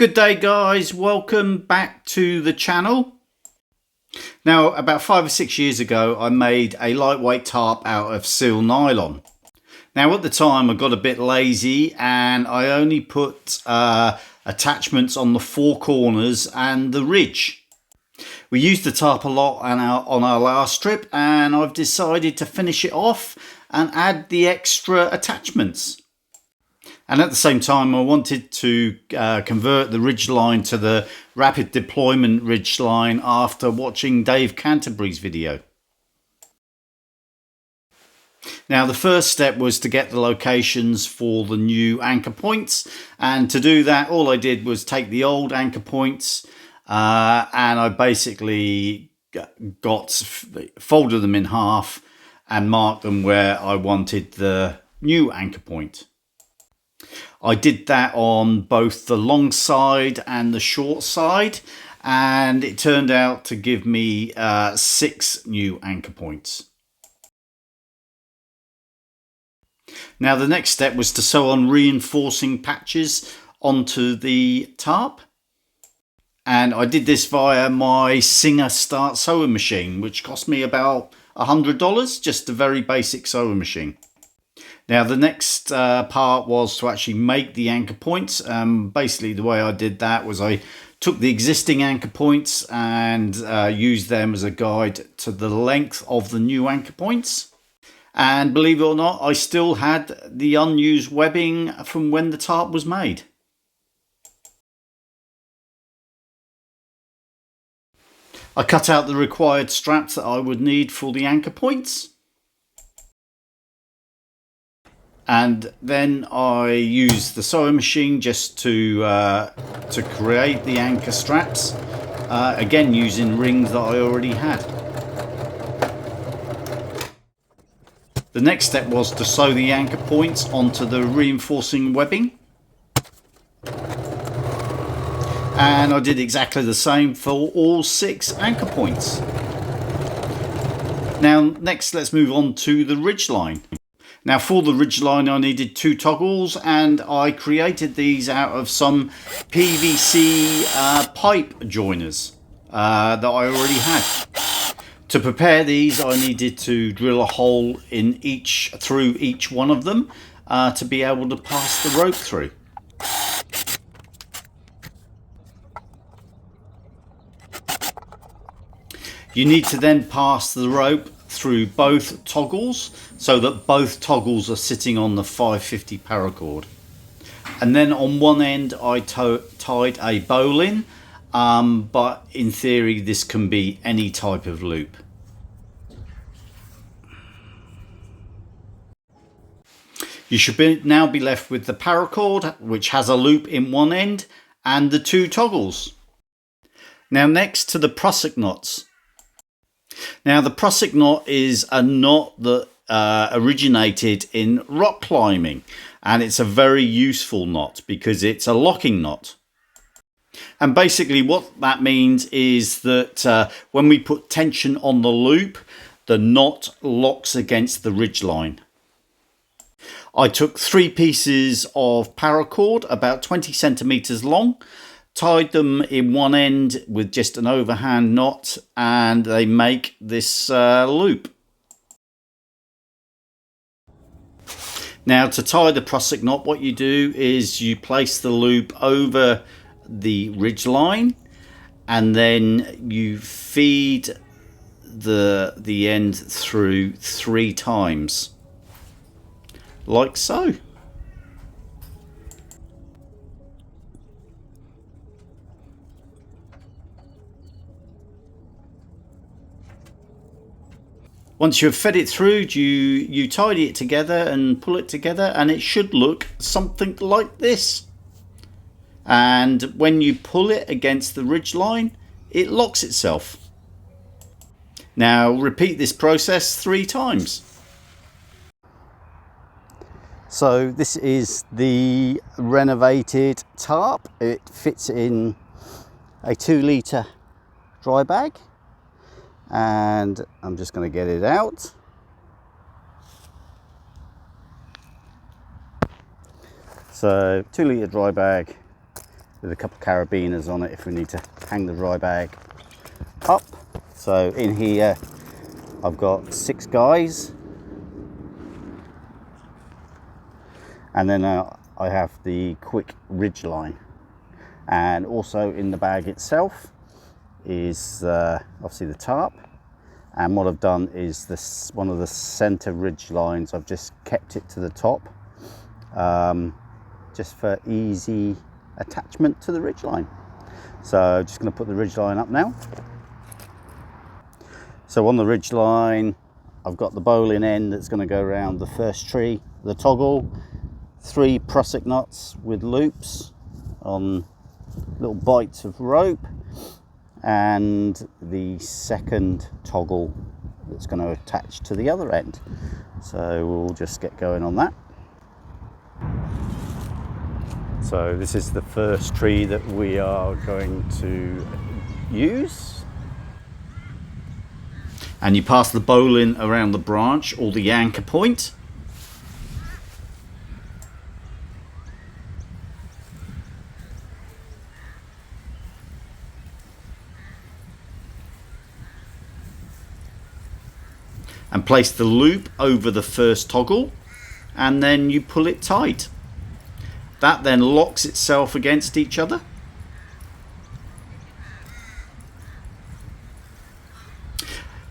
Good day guys, welcome back to the channel. Now about 5 or 6 years ago I made a lightweight tarp out of seal nylon. Now at the time I got a bit lazy and I only put attachments on the 4 corners and the ridge. We used the tarp a lot on our last trip, and I've decided to finish it off and add the extra attachments. And at the same time I wanted to convert the Ridgeline to the rapid deployment Ridgeline after watching Dave Canterbury's video. Now the first step was to get the locations for the new anchor points, and to do that all I did was take the old anchor points and I basically folded them in half and marked them where I wanted the new anchor point. I did that on both the long side and the short side, and it turned out to give me 6 new anchor points. Now the next step was to sew on reinforcing patches onto the tarp, and I did this via my Singer Start sewing machine, which cost me about $100, just a very basic sewing machine. Now the next part was to actually make the anchor points. Basically the way I did that was I took the existing anchor points and used them as a guide to the length of the new anchor points. And believe it or not, I still had the unused webbing from when the tarp was made. I cut out the required straps that I would need for the anchor points. And then I used the sewing machine just to create the anchor straps, again using rings that I already had. The next step was to sew the anchor points onto the reinforcing webbing, and I did exactly the same for all 6 anchor points. Now next let's move on to the Ridgeline. Now for the Ridgeline I needed 2 toggles, and I created these out of some PVC pipe joiners that I already had. To prepare these I needed to drill a hole in through each one of them to be able to pass the rope through. You need to then pass the rope through both toggles so that both toggles are sitting on the 550 paracord. And then on one end I tied a bowline, but in theory this can be any type of loop. You should now be left with the paracord, which has a loop in one end, and the 2 toggles. Now next to the Prusic knots. Now the Prusic knot is a knot that originated in rock climbing, and it's a very useful knot because it's a locking knot. And basically what that means is that when we put tension on the loop, the knot locks against the Ridgeline. I took 3 pieces of paracord about 20 centimeters long, tied them in one end with just an overhand knot, and they make this loop. Now to tie the Prusic knot, what you do is you place the loop over the Ridgeline, and then you feed the end through 3 times, like so. Once you've fed it through, you tidy it together and pull it together, and it should look something like this. And when you pull it against the Ridgeline, it locks itself. Now repeat this process 3 times. So this is the renovated tarp. It fits in a 2-litre dry bag, and I'm just going to get it out. So 2-litre dry bag, with a couple of carabiners on it if we need to hang the dry bag up. So in here I've got 6 guys, and then I have the quick Ridgeline, and also in the bag itself is obviously the tarp. And what I've done is this one of the center ridge lines, I've just kept it to the top, just for easy attachment to the ridge line. So just going to put the ridge line up now. So on the ridge line I've got the bowline end that's going to go around the first tree, the toggle, 3 Prusic knots with loops on little bites of rope, and the second toggle that's going to attach to the other end. So we'll just get going on that. So this is the first tree that we are going to use. And you pass the bowline around the branch or the anchor point. And place the loop over the first toggle, and then you pull it tight. That then locks itself against each other.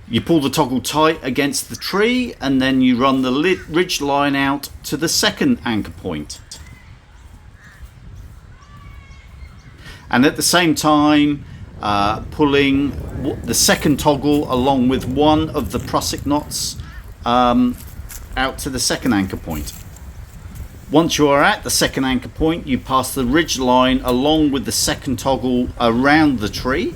You pull the toggle tight against the tree, and then you run the ridge line out to the second anchor point. And at the same time, pulling the second toggle along with one of the Prusic knots out to the second anchor point. Once you are at the second anchor point, you pass the ridge line along with the second toggle around the tree.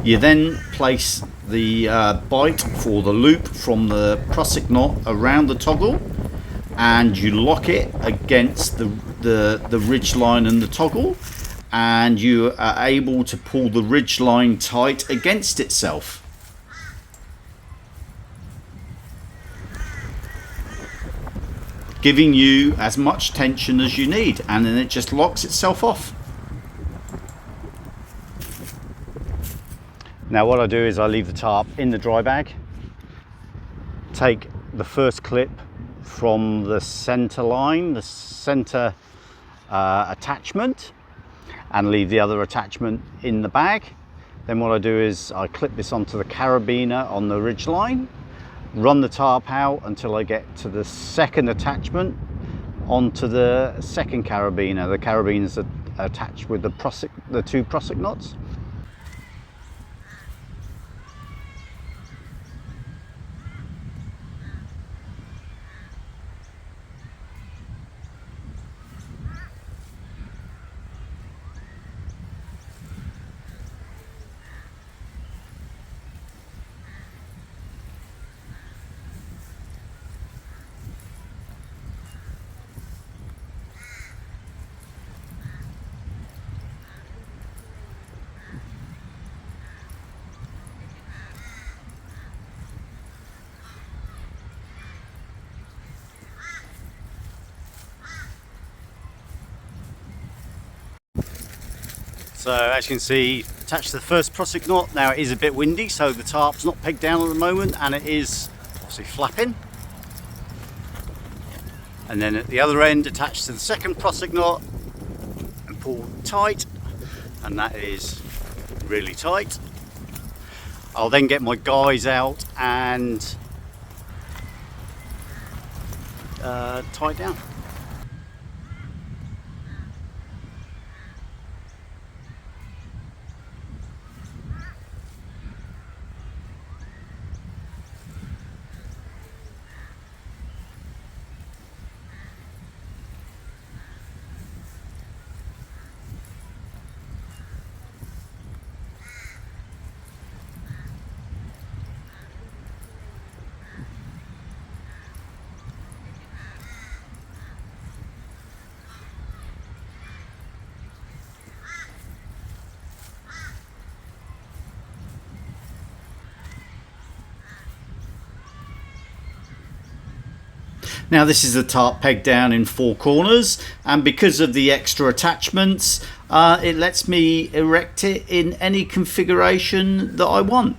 You then place the bite for the loop from the Prusic knot around the toggle, and you lock it against the ridge line and the toggle, and you are able to pull the ridge line tight against itself. Giving you as much tension as you need, and then it just locks itself off. Now what I do is I leave the tarp in the dry bag, take the first clip from the center line, the center attachment, and leave the other attachment in the bag. Then what I do is I clip this onto the carabiner on the ridge line, run the tarp out until I get to the second attachment onto the second carabiner. The carabiners are attached with the 2 Prusic knots. So as you can see, attached to the first Prusic knot. Now it is a bit windy, so the tarp's not pegged down at the moment, and it is obviously flapping. And then at the other end, attached to the second Prusic knot and pull tight, and that is really tight. I'll then get my guys out and tie it down. Now this is a tarp peg down in 4 corners, and because of the extra attachments, it lets me erect it in any configuration that I want.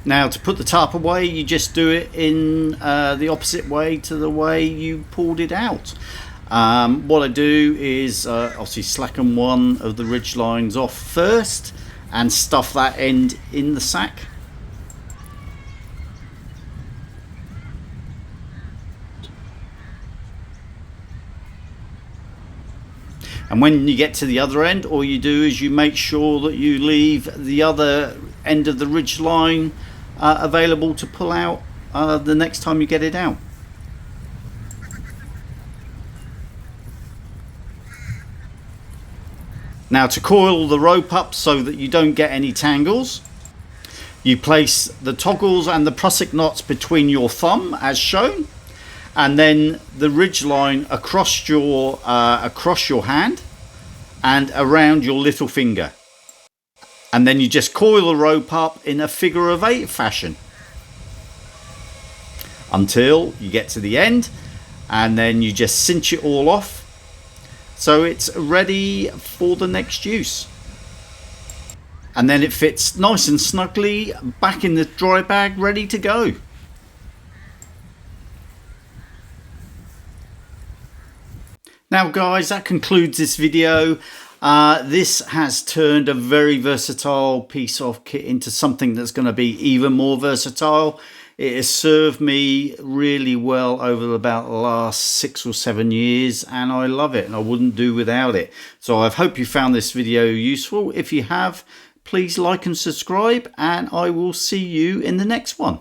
Now to put the tarp away, you just do it in the opposite way to the way you pulled it out. What I do is obviously slacken one of the ridge lines off first and stuff that end in the sack. And when you get to the other end, all you do is you make sure that you leave the other end of the ridge line available to pull out the next time you get it out. Now to coil the rope up so that you don't get any tangles, you place the toggles and the Prusic knots between your thumb as shown, and then the ridge line across your hand and around your little finger. And then you just coil the rope up in a figure of 8 fashion until you get to the end, and then you just cinch it all off so it's ready for the next use. And then it fits nice and snugly back in the dry bag, ready to go. Now guys, that concludes this video. This has turned a very versatile piece of kit into something that's going to be even more versatile. It has served me really well over about the last 6 or 7 years, and I love it and I wouldn't do without it. So I hope you found this video useful. If you have, please like and subscribe, and I will see you in the next one.